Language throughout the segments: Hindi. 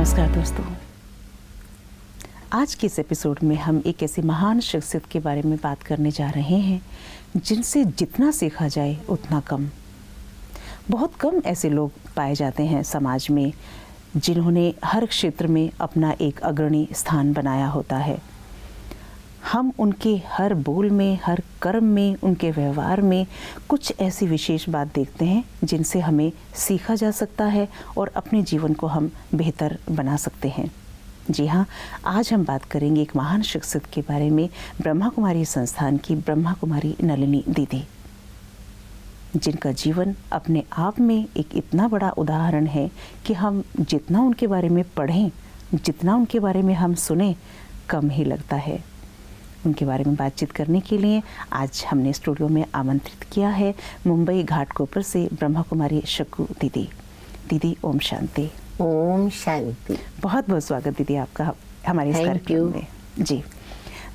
नमस्कार दोस्तों, आज के इस एपिसोड में हम एक ऐसी महान शख्सियत के बारे में बात करने जा रहे हैं जिनसे जितना सीखा जाए उतना कम। बहुत कम ऐसे लोग पाए जाते हैं समाज में जिन्होंने हर क्षेत्र में अपना एक अग्रणी स्थान बनाया होता है। हम उनके हर बोल में, हर कर्म में, उनके व्यवहार में कुछ ऐसी विशेष बात देखते हैं जिनसे हमें सीखा जा सकता है और अपने जीवन को हम बेहतर बना सकते हैं। जी हाँ, आज हम बात करेंगे एक महान शख्सियत के बारे में, ब्रह्मा कुमारी संस्थान की ब्रह्मा कुमारी नलिनी दीदी, जिनका जीवन अपने आप में एक इतना बड़ा उदाहरण है कि हम जितना उनके बारे में पढ़ें, जितना उनके बारे में हम सुने, कम ही लगता है। उनके बारे में बातचीत करने के लिए आज हमने स्टूडियो में आमंत्रित किया है मुंबई घाटकोपर से ब्रह्मा कुमारी शक्कू दीदी। दीदी ओम शांति। ओम शांति। बहुत बहुत स्वागत दीदी आपका हमारे इस कार्यक्रम में। जी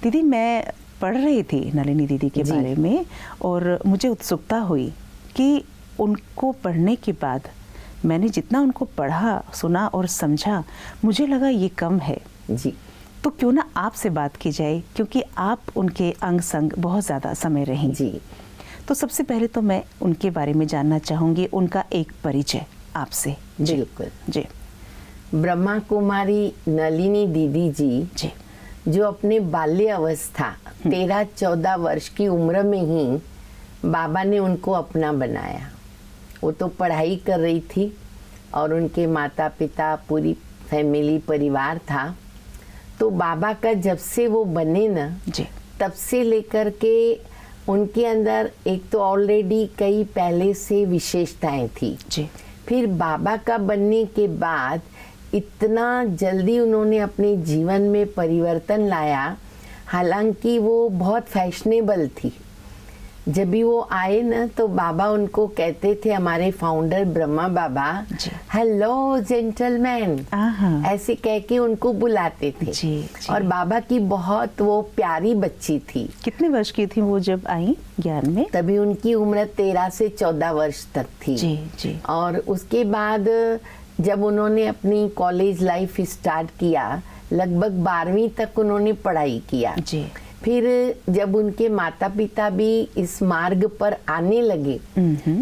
दीदी, मैं पढ़ रही थी नलिनी दीदी के बारे में और मुझे उत्सुकता हुई कि उनको पढ़ने के बाद मैंने जितना उनको पढ़ा, सुना और समझा, मुझे लगा ये कम है। जी, तो क्यों ना आपसे बात की जाए, क्योंकि आप उनके अंग संग बहुत ज़्यादा समय रही। जी, तो सबसे पहले तो मैं उनके बारे में जानना चाहूँगी, उनका एक परिचय आपसे। बिल्कुल जी। ब्रह्मा कुमारी नलिनी दीदी जी जो अपने बाल्य अवस्था 13-14 वर्ष की उम्र में ही बाबा ने उनको अपना बनाया। वो तो पढ़ाई कर रही थी और उनके माता पिता, पूरी फैमिली, परिवार था। तो बाबा का जब से वो बने ना, तब से लेकर के उनके अंदर एक तो ऑलरेडी कई पहले से विशेषताएं थी। फिर बाबा का बनने के बाद इतना जल्दी उन्होंने अपने जीवन में परिवर्तन लाया। हालांकि वो बहुत फैशनेबल थी। जब भी वो आए ना तो बाबा उनको कहते थे, हमारे फाउंडर ब्रह्मा बाबा, हेलो जेंटलमैन, ऐसे कह के उनको बुलाते थे। जी। और बाबा की बहुत वो प्यारी बच्ची थी। कितने वर्ष की थी वो जब आई ज्ञान में? तभी उनकी उम्र 13 से 14 वर्ष तक थी। जी। और उसके बाद जब उन्होंने अपनी कॉलेज लाइफ स्टार्ट किया, लगभग 12वीं तक उन्होंने पढ़ाई किया। जी। फिर जब उनके माता पिता भी इस मार्ग पर आने लगे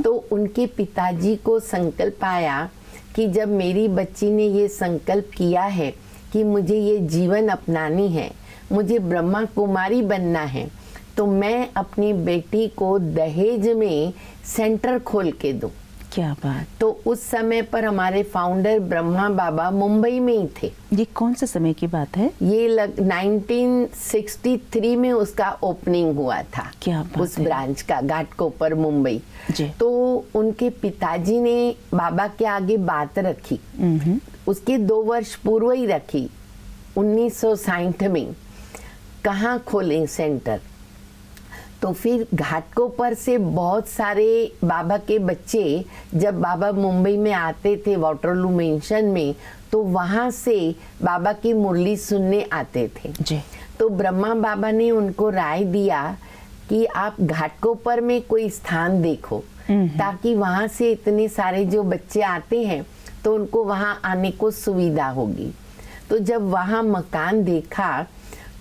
तो उनके पिताजी को संकल्प आया कि जब मेरी बच्ची ने ये संकल्प किया है कि मुझे ये जीवन अपनानी है, मुझे ब्रह्मा कुमारी बनना है, तो मैं अपनी बेटी को दहेज में सेंटर खोल के दूं। क्या बात। तो उस समय पर हमारे फाउंडर ब्रह्मा बाबा मुंबई में ही थे। ये कौन से समय की बात है? ये 1963 में उसका ओपनिंग हुआ था। क्या बात उस ब्रांच का, घाटकोपर मुंबई। तो उनके पिताजी ने बाबा के आगे बात रखी, उसके 2 वर्ष पूर्व ही रखी, 1960 में, कहाँ खोलें सेंटर। तो फिर घाटकोपर से बहुत सारे बाबा के बच्चे जब बाबा मुंबई में आते थे वाटरलू मेंशन में, तो वहाँ से बाबा की मुरली सुनने आते थे। जी। तो ब्रह्मा बाबा ने उनको राय दिया कि आप घाटकोपर में कोई स्थान देखो, ताकि वहाँ से इतने सारे जो बच्चे आते हैं तो उनको वहाँ आने को सुविधा होगी। तो जब वहाँ मकान देखा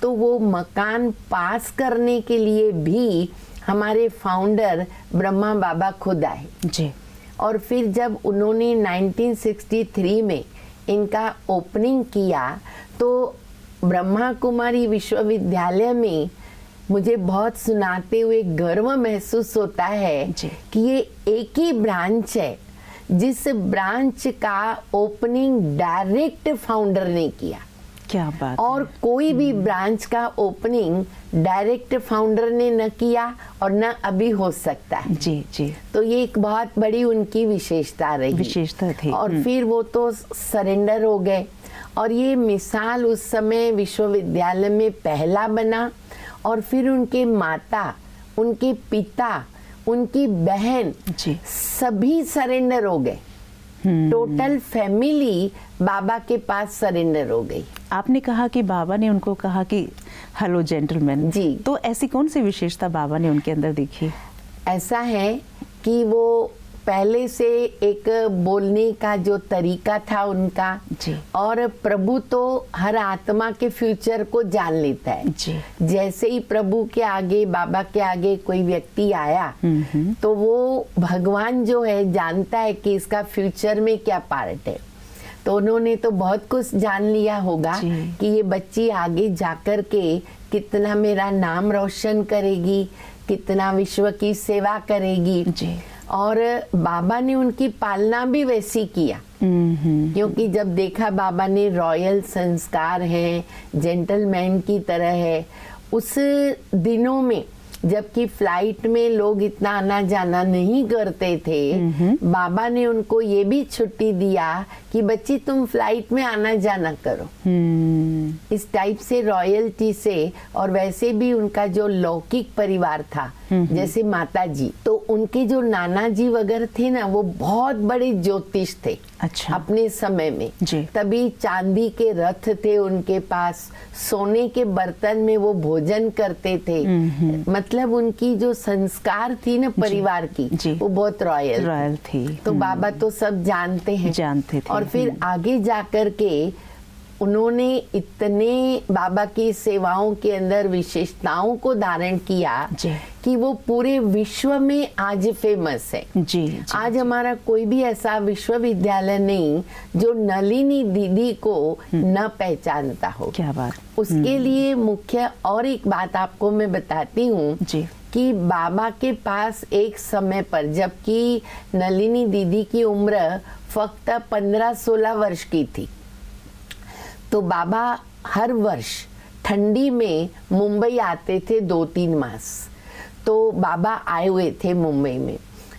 तो वो मकान पास करने के लिए भी हमारे फाउंडर ब्रह्मा बाबा खुद आए। जी। और फिर जब उन्होंने 1963 में इनका ओपनिंग किया तो ब्रह्मा कुमारी विश्वविद्यालय में मुझे बहुत सुनाते हुए गर्व महसूस होता है कि ये एक ही ब्रांच है जिस ब्रांच का ओपनिंग डायरेक्ट फाउंडर ने किया। क्या बात। और कोई भी ब्रांच का ओपनिंग डायरेक्ट फाउंडर ने न किया और न अभी हो सकता है। जी। तो ये एक बहुत बड़ी उनकी विशेषता थी। और फिर वो तो सरेंडर हो गए और ये मिसाल उस समय विश्वविद्यालय में पहला बना। और फिर उनके माता, उनके पिता, उनकी बहन सभी सरेंडर हो गए। टोटल फैमिली बाबा के पास सरेंडर हो गई। आपने कहा कि बाबा ने उनको कहा कि हेलो जेंटलमैन। जी। तो ऐसी कौन सी विशेषता बाबा ने उनके अंदर देखी? ऐसा है कि वो पहले से एक बोलने का जो तरीका था उनका जी। और प्रभु तो हर आत्मा के फ्यूचर को जान लेता है जी। जैसे ही प्रभु के आगे, बाबा के आगे कोई व्यक्ति आया तो वो भगवान जो है जानता है कि इसका फ्यूचर में क्या पार्ट है। तो उन्होंने तो बहुत कुछ जान लिया होगा कि ये बच्ची आगे जाकर के कितना मेरा नाम रोशन करेगी, कितना विश्व की सेवा करेगी जी। और बाबा ने उनकी पालना भी वैसी किया क्योंकि जब देखा बाबा ने रॉयल संस्कार है, जेंटलमैन की तरह है। उस दिनों में जबकि फ्लाइट में लोग इतना आना जाना नहीं करते थे, बाबा ने उनको ये भी छुट्टी दिया कि बच्ची तुम फ्लाइट में आना जाना करो। इस टाइप से रॉयल्टी से, और वैसे भी उनका जो लौकिक परिवार था जैसे माता जी, तो उनके जो नाना जी वगैरह थे ना वो बहुत बड़े ज्योतिष थे। अच्छा। अपने समय में जी। तभी चांदी के रथ थे उनके पास, सोने के बर्तन में वो भोजन करते थे। मतलब उनकी जो संस्कार थी ना परिवार की जी। वो बहुत रॉयल थी। तो बाबा तो सब जानते हैं, जानते थे। और फिर आगे जाकर के उन्होंने इतने बाबा की सेवाओं के अंदर विशेषताओं को धारण किया जी। कि वो पूरे विश्व में आज फेमस है। जी। आज हमारा कोई भी ऐसा विश्वविद्यालय नहीं जो नलिनी दीदी को न पहचानता हो। क्या बात। उसके लिए मुख्य और एक बात आपको मैं बताती हूँ कि बाबा के पास एक समय पर, जबकि नलिनी दीदी की उम्र फक्त 15-16 वर्ष की थी, तो बाबा हर वर्ष ठंडी में मुंबई आते थे 2-3 मास। तो बाबा आए हुए थे मुंबई में,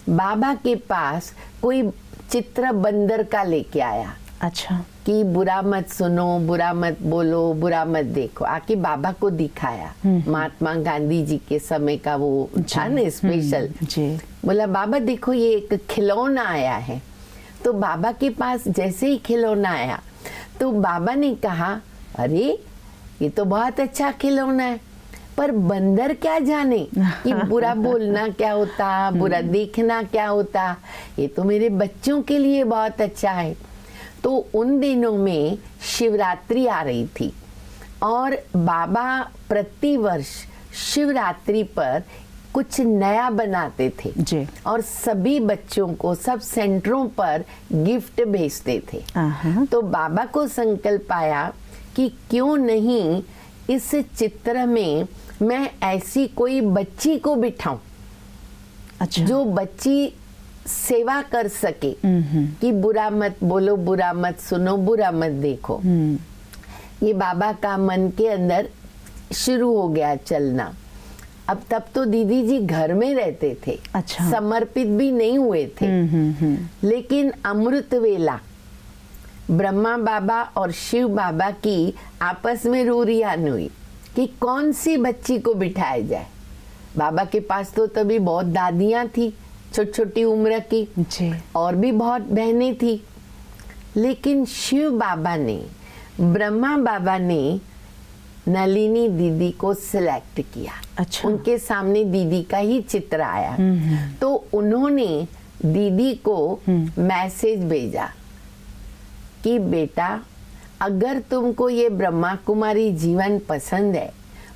बाबा के पास कोई चित्र बंदर का लेके आया। अच्छा। कि बुरा मत सुनो, बुरा मत बोलो, बुरा मत देखो, आके बाबा को दिखाया। महात्मा गांधी जी के समय का वो था ना स्पेशल। बोला बाबा देखो ये एक खिलौना आया है। तो बाबा के पास जैसे ही खिलौना आया तो बाबा ने कहा अरे ये तो बहुत अच्छा खिलौना है, पर बंदर क्या जाने कि बुरा बोलना क्या होता, बुरा देखना क्या होता, ये तो मेरे बच्चों के लिए बहुत अच्छा है। तो उन दिनों में शिवरात्रि आ रही थी और बाबा प्रतिवर्ष शिवरात्रि पर कुछ नया बनाते थे जी। और सभी बच्चों को सब सेंटरों पर गिफ्ट भेजते थे। तो बाबा को संकल्प आया कि क्यों नहीं इस चित्र में मैं ऐसी कोई बच्ची को बिठाऊं। अच्छा। जो बच्ची सेवा कर सके कि बुरा मत बोलो, बुरा मत सुनो, बुरा मत देखो। ये बाबा का मन के अंदर शुरू हो गया चलना। अब तब तो दीदी जी घर में रहते थे। अच्छा। समर्पित भी नहीं हुए थे। लेकिन अमृत वेला ब्रह्मा बाबा और शिव बाबा की आपस में रूरियान हुई कि कौन सी बच्ची को बिठाया जाए। बाबा के पास तो तभी बहुत दादियां थी छोटी छोटी उम्र की जी। और भी बहुत बहनें थी, लेकिन शिव बाबा ने, ब्रह्मा बाबा ने नलिनी दीदी को सिलेक्ट किया। अच्छा। उनके सामने दीदी का ही चित्र आया तो उन्होंने दीदी को मैसेज भेजा कि बेटा अगर तुमको ये ब्रह्मा कुमारी जीवन पसंद है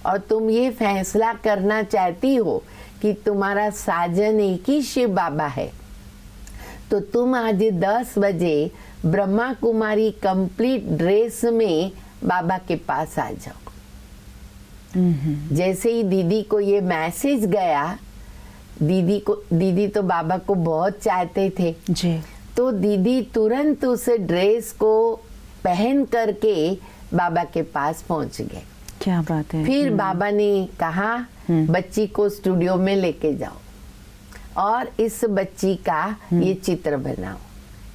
और तुम ये फैसला करना चाहती हो कि तुम्हारा साजन एक ही शिव बाबा है, तो तुम आज 10 बजे ब्रह्मा कुमारी कंप्लीट ड्रेस में बाबा के पास आ जाओ। जैसे ही दीदी को ये मैसेज गया, दीदी तो बाबा को बहुत चाहते थे जी। तो दीदी तुरंत उस ड्रेस को पहन करके बाबा के पास पहुंच गए। क्या बात है। फिर बाबा ने कहा बच्ची को स्टूडियो में लेके जाओ और इस बच्ची का ये चित्र बनाओ।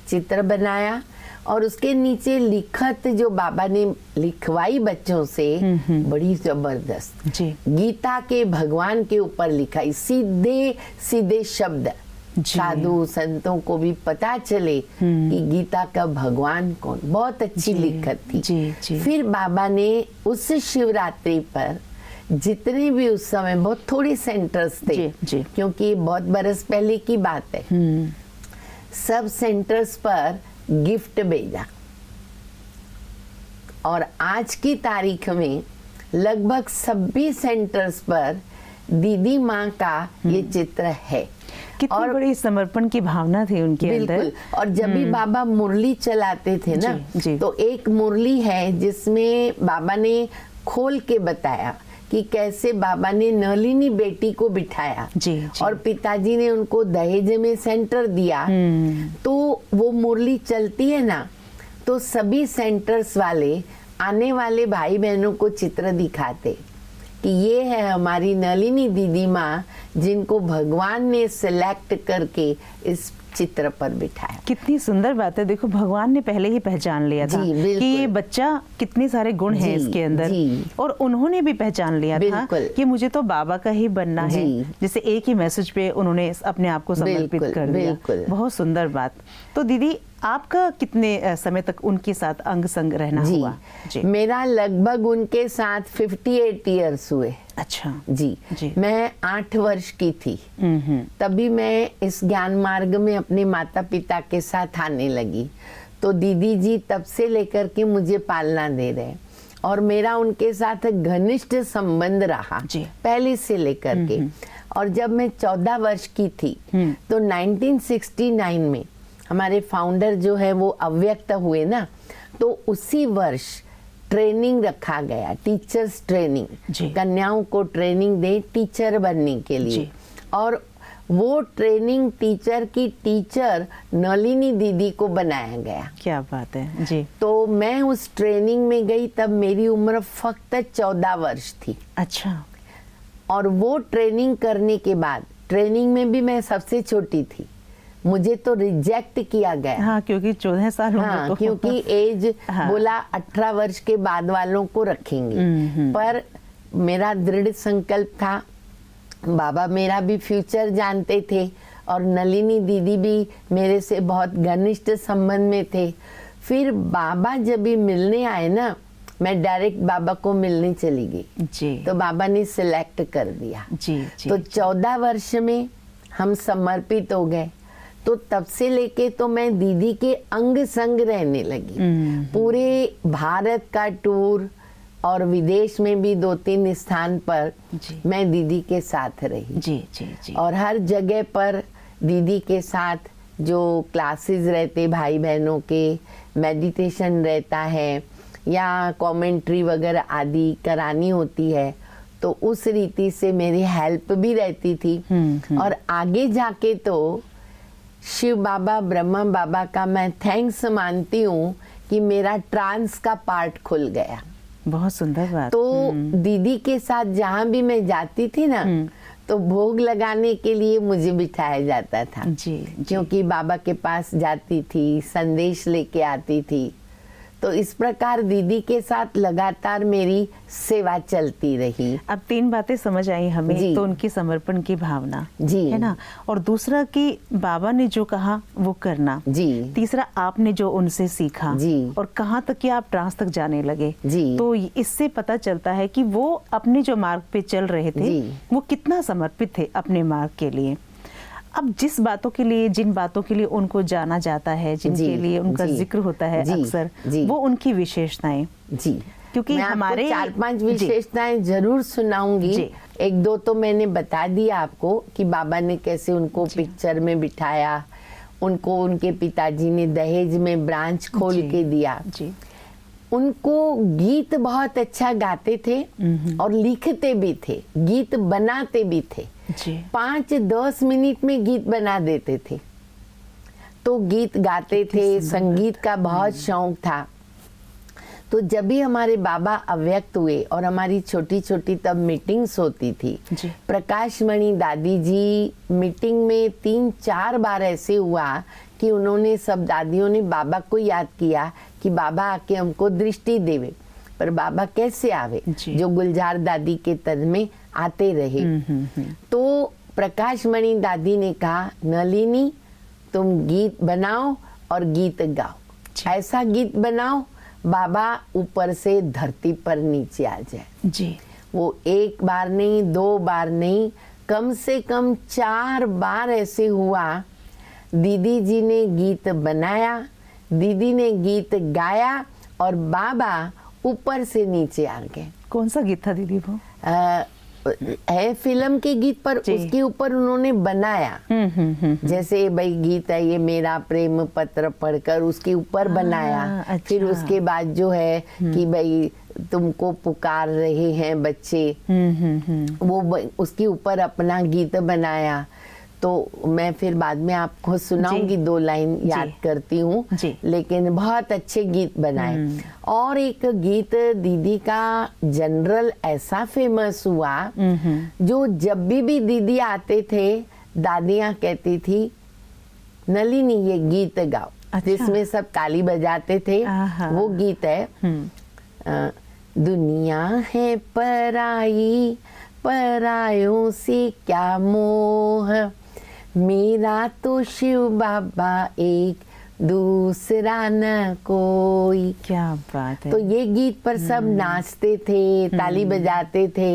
चित्र बनाया और उसके नीचे लिखत जो बाबा ने लिखवाई बच्चों से बड़ी जबरदस्त जी। गीता के भगवान के ऊपर लिखा, सीधे सीधे शब्द, साधु संतों को भी पता चले कि गीता का भगवान कौन। बहुत अच्छी लिखत थी जी। फिर बाबा ने उस शिवरात्रि पर जितने भी उस समय बहुत थोड़े सेंटर्स थे जी। क्योंकि बहुत बरस पहले की बात है, सब सेंटर्स पर गिफ्ट भेजा और आज की तारीख में लगभग सभी सेंटर्स पर दीदी माँ का ये चित्र है। कितनी और बड़ी समर्पण की भावना थी उनके अंदर। बिल्कुल। और जब भी बाबा मुरली चलाते थे ना, जी। तो एक मुरली है जिसमें बाबा ने खोल के बताया कि कैसे बाबा ने नलिनी बेटी को बिठाया जी। और पिताजी ने उनको दहेज में सेंटर दिया। तो वो मुरली चलती है ना, तो सभी सेंटर्स वाले आने वाले भाई बहनों को चित्र दिखाते कि ये है हमारी नलिनी दीदी माँ जिनको भगवान ने सिलेक्ट करके इस चित्र पर बिठाया। कितनी सुंदर बात है। देखो, भगवान ने पहले ही पहचान लिया था कि ये बच्चा कितने सारे गुण हैं इसके अंदर, और उन्होंने भी पहचान लिया था कि मुझे तो बाबा का ही बनना है। जैसे एक ही मैसेज पे उन्होंने अपने आप को समर्पित कर दिया। बहुत सुंदर बात। तो दीदी, आपका कितने समय तक उनके साथ अंग संग रहना हुआ? जी, मेरा लगभग उनके साथ 58 इयर्स हुए। अच्छा। जी। मैं 8 वर्ष की थी, तभी मैं इस ज्ञान मार्ग में अपने माता पिता के साथ आने लगी। तो दीदी जी तब से लेकर के मुझे पालना दे रहे, और मेरा उनके साथ घनिष्ठ संबंध रहा पहले से लेकर के। और जब मैं 14 वर्ष की थी तो 1969 में हमारे फाउंडर जो है वो अव्यक्त हुए ना, तो उसी वर्ष ट्रेनिंग रखा गया, टीचर्स ट्रेनिंग। कन्याओं को ट्रेनिंग दे टीचर बनने के लिए। और वो ट्रेनिंग टीचर की टीचर नलिनी दीदी को बनाया गया। क्या बात है जी। तो मैं उस ट्रेनिंग में गई, तब मेरी उम्र फक्त 14 वर्ष थी। अच्छा। और वो ट्रेनिंग करने के बाद, ट्रेनिंग में भी मैं सबसे छोटी थी, मुझे तो रिजेक्ट किया गया। हाँ, क्योंकि 14 साल हाँ, क्योंकि एज बोला 18 वर्ष के बाद वालों को रखेंगे। पर मेरा दृढ़ संकल्प था, बाबा मेरा भी फ्यूचर जानते थे और नलिनी दीदी भी मेरे से बहुत घनिष्ठ संबंध में थे। फिर बाबा जब भी मिलने आए ना, मैं डायरेक्ट बाबा को मिलने चली गई। तो बाबा ने सिलेक्ट कर दिया। तो 14 वर्ष में हम समर्पित हो गए। तो तब से लेके तो मैं दीदी के अंग संग रहने लगी। पूरे भारत का टूर और विदेश में भी 2-3 स्थान पर मैं दीदी के साथ रही। जी। और हर जगह पर दीदी के साथ जो क्लासेस रहते भाई बहनों के, मेडिटेशन रहता है या कमेंट्री वगैरह आदि करानी होती है, तो उस रीति से मेरी हेल्प भी रहती थी। और आगे जाके तो शिव बाबा, ब्रह्मा बाबा का मैं थैंक्स मानती हूँ कि मेरा ट्रांस का पार्ट खुल गया। बहुत सुंदर बात। तो दीदी के साथ जहाँ भी मैं जाती थी ना, तो भोग लगाने के लिए मुझे बिठाया जाता था। क्योंकि बाबा के पास जाती थी, संदेश लेके आती थी। तो इस प्रकार दीदी के साथ लगातार मेरी सेवा चलती रही। अब 3 बातें समझ आई हमें। तो उनकी समर्पण की भावना है ना, और दूसरा कि बाबा ने जो कहा वो करना। तीसरा, आपने जो उनसे सीखा, और कहाँ तक कि आप ट्रांस तक जाने लगे। तो इससे पता चलता है कि वो अपने जो मार्ग पे चल रहे थे वो कितना समर्पित थे अपने मार्ग के लिए। अब जिस बातों के लिए, जिन बातों के लिए उनको जाना जाता है, जिनके लिए उनका जिक्र होता है अक्सर, वो उनकी विशेषताएं। क्योंकि मैं हमारे 4-5 विशेषताएं जरूर सुनाऊंगी। 1-2 तो मैंने बता दिया आपको कि बाबा ने कैसे उनको पिक्चर में बिठाया, उनको उनके पिताजी ने दहेज में ब्रांच खोल के दिया। उनको गीत बहुत अच्छा गाते थे और लिखते भी थे, गीत बनाते भी थे। 5-10 मिनट में गीत बना देते थे। तो गीत गाते थे, संगीत का बहुत शौक था। तो जब भी हमारे बाबा अव्यक्त हुए और हमारी छोटी छोटी तब मीटिंग्स होती थी, प्रकाश मणि दादी जी मीटिंग में 3-4 बार ऐसे हुआ कि उन्होंने, सब दादियों ने बाबा को याद किया कि बाबा आके हमको दृष्टि देवे। पर बाबा कैसे आवे, जो गुलजार दादी के तन में आते रहे। तो प्रकाश मणि दादी ने कहा, नलिनी तुम गीत बनाओ और गीत गाओ, ऐसा गीत बनाओ बाबा ऊपर से धरती पर नीचे आ जाए। वो 1 बार नहीं, 2 बार नहीं, कम से कम 4 बार ऐसे हुआ। दीदी जी ने गीत बनाया, दीदी ने गीत गाया और बाबा ऊपर से नीचे आ गए। कौन सा गीत था दीदी वो? है फिल्म के गीत पर उसके ऊपर उन्होंने बनाया। जैसे भाई गीत है ये मेरा प्रेम पत्र पढ़कर, उसके ऊपर बनाया। अच्छा। फिर उसके बाद जो है कि भाई तुमको पुकार रहे हैं बच्चे, वो उसके ऊपर अपना गीत बनाया। तो मैं फिर बाद में आपको सुनाऊंगी, 2 लाइन याद करती हूँ, लेकिन बहुत अच्छे गीत बनाए। और एक गीत दीदी का जनरल ऐसा फेमस हुआ, जो जब भी दीदी आते थे दादियाँ कहती थी नलिनी ये गीत गाओ। अच्छा। जिसमें सब ताली बजाते थे, वो गीत है दुनिया है पराई, परायों से क्या मोह, मेरा तो शिव बाबा एक, दूसरा न कोई। क्या बात है। तो ये गीत पर सब नाचते थे, ताली बजाते थे।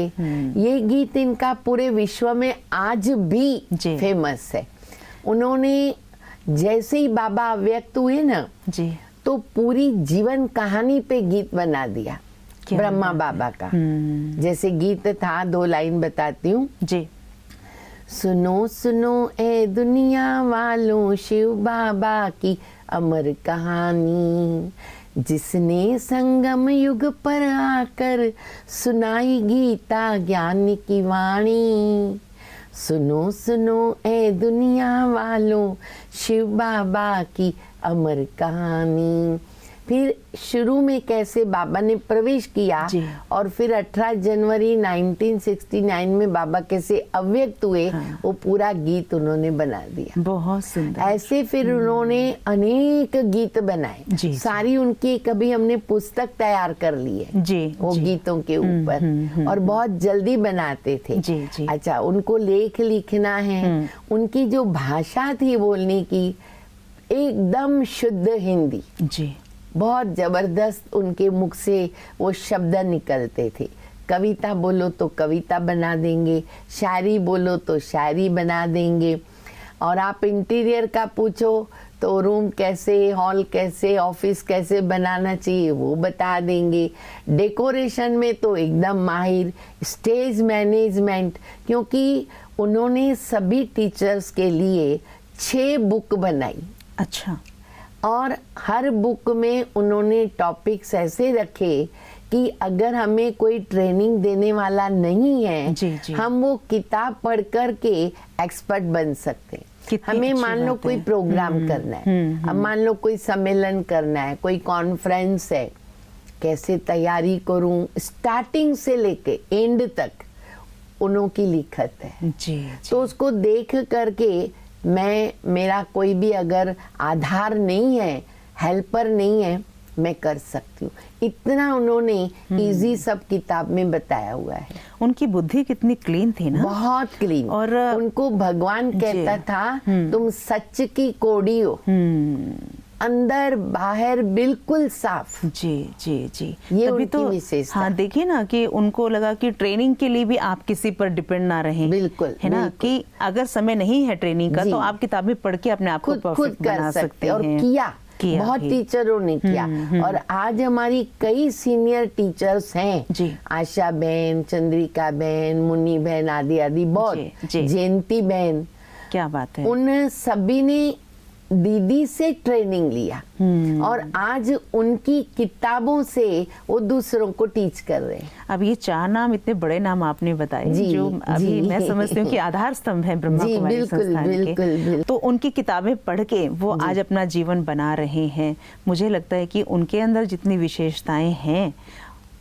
ये गीत इनका पूरे विश्व में आज भी फेमस है। उन्होंने जैसे ही बाबा व्यक्त हुए ना जी, तो पूरी जीवन कहानी पे गीत बना दिया ब्रह्मा बाबा का। जैसे गीत था, 2 लाइन बताती हूँ जी। सुनो सुनो ए दुनिया वालों, शिव बाबा की अमर कहानी, जिसने संगम युग पर आकर सुनाई गीता ज्ञान की वाणी। सुनो सुनो ए दुनिया वालों, शिव बाबा की अमर कहानी। फिर शुरू में कैसे बाबा ने प्रवेश किया और फिर 18 जनवरी 1969 में बाबा कैसे अव्यक्त हुए, वो पूरा गीत उन्होंने बना दिया। बहुत सुंदर। ऐसे फिर उन्होंने अनेक गीत बनाए। सारी उनकी कभी हमने पुस्तक तैयार कर ली है वो गीतों के ऊपर, और बहुत जल्दी बनाते थे। अच्छा, उनको लेख लिखना है, उनकी जो भाषा थी बोलने की एकदम शुद्ध हिंदी जी, बहुत जबरदस्त उनके मुख से वो शब्द निकलते थे। कविता बोलो तो कविता बना देंगे, शायरी बोलो तो शायरी बना देंगे। और आप इंटीरियर का पूछो तो रूम कैसे, हॉल कैसे, ऑफिस कैसे बनाना चाहिए वो बता देंगे। डेकोरेशन में तो एकदम माहिर, स्टेज मैनेजमेंट, क्योंकि उन्होंने सभी टीचर्स के लिए 6 बुक बनाई। अच्छा। और हर बुक में उन्होंने टॉपिक्स ऐसे रखे कि अगर हमें कोई ट्रेनिंग देने वाला नहीं है जी। हम वो किताब पढ़ कर के एक्सपर्ट बन सकते हैं। हमें मान लो कोई प्रोग्राम करना है, अब मान लो कोई सम्मेलन करना है, कोई कॉन्फ्रेंस है, कैसे तैयारी करूं, स्टार्टिंग से लेके एंड तक उन्हों की लिखत है जी। तो उसको देख करके मेरा कोई भी अगर आधार नहीं है, हेल्पर नहीं है, मैं कर सकती हूँ। इतना उन्होंने इजी सब किताब में बताया हुआ है। उनकी बुद्धि कितनी क्लीन थी ना, बहुत क्लीन। और उनको भगवान कहता था तुम सच की कोड़ी हो, अंदर बाहर बिल्कुल साफ। जी जी जी, ये तभी तो विशेषता। हाँ, देखिए ना कि उनको लगा कि ट्रेनिंग के लिए भी आप किसी पर डिपेंड ना रहें। बिल्कुल है ना, कि अगर समय नहीं है ट्रेनिंग का तो आप किताबें पढ़ के अपने आप को परफेक्ट बना सकते हैं। और किया बहुत टीचरों ने किया। और आज हमारी कई सीनियर टीचर्स हैं, आशा बहन, चंद्रिका बहन, मुन्नी बहन आदि आदि, बहुत, जयंती बहन, क्या बात है। उन सभी ने दीदी से ट्रेनिंग लिया और आज उनकी किताबों से वो दूसरों को टीच कर रहे हैं। अब ये 4 नाम, इतने बड़े नाम आपने बताए जो अभी मैं समझती हूँ कि आधार स्तंभ है ब्रह्मा कुमारी संस्थान के। तो उनकी किताबें पढ़ के वो आज अपना जीवन बना रहे हैं। मुझे लगता है कि उनके अंदर जितनी विशेषताएं हैं,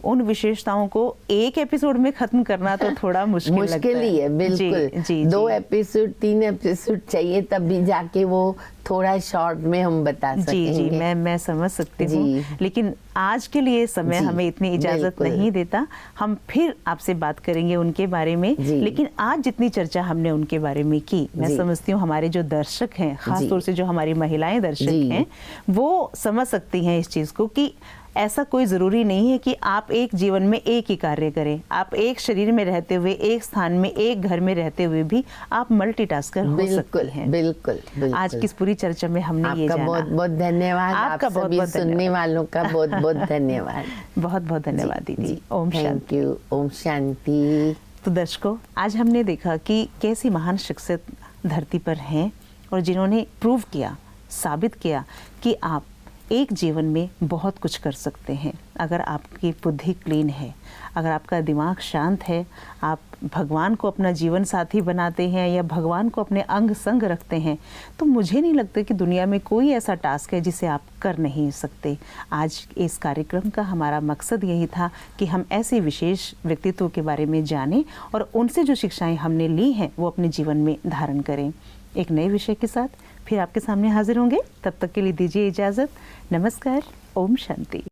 उन विशेषताओं को एक एपिसोड में खत्म करना तो थोड़ा मुश्किल ही है। बिल्कुल जी, 2 एपिसोड 3 एपिसोड चाहिए, तब भी जाके वो थोड़ा शॉर्ट में हम बता सकेंगे। जी, मैं समझ सकती हूँ, लेकिन आज के लिए समय हमें इतनी इजाजत नहीं देता। हम फिर आपसे बात करेंगे उनके बारे में, लेकिन आज जितनी चर्चा हमने उनके बारे में की, मैं समझती हूँ हमारे जो दर्शक हैं, खासतौर से जो हमारी महिलाएं दर्शक हैं, वो समझ सकती हैं इस चीज को कि ऐसा कोई ज़रूरी नहीं है कि आप एक जीवन में एक ही कार्य करें। आप एक शरीर में रहते हुए, एक स्थान में, एक घर में रहते हुए भी आप मल्टीटास्कर हो सकते हैं। बिल्कुल, बिल्कुल। आज की इस पूरी चर्चा में हमने ये जाना। बहुत बहुत धन्यवाद। आपका आप बहुत सभी बहुत सुनने वालों का बहुत बहुत धन्यवाद। बहुत बहुत धन्यवाद दीदी। ओम शांति। Thank you. ओम शांति। तो दर्शकों, आज हमने देखा कि कैसी महान शख्सियत धरती पर हैं और जिन्होंने प्रूव किया, साबित किया कि आप एक जीवन में बहुत कुछ कर सकते हैं। अगर आपकी बुद्धि क्लीन है, अगर आपका दिमाग शांत है, आप भगवान को अपना जीवन साथी बनाते हैं या भगवान को अपने अंग संग रखते हैं, तो मुझे नहीं लगता कि दुनिया में कोई ऐसा टास्क है जिसे आप कर नहीं सकते। आज इस कार्यक्रम का हमारा मकसद यही था कि हम ऐसे विशेष व्यक्तित्व के बारे में जानें और उनसे जो शिक्षाएं हमने ली हैं वो अपने जीवन में धारण करें। एक नए विषय के साथ फिर आपके सामने हाजिर होंगे। तब तक के लिए दीजिए इजाज़त। नमस्कार। ओम शांति।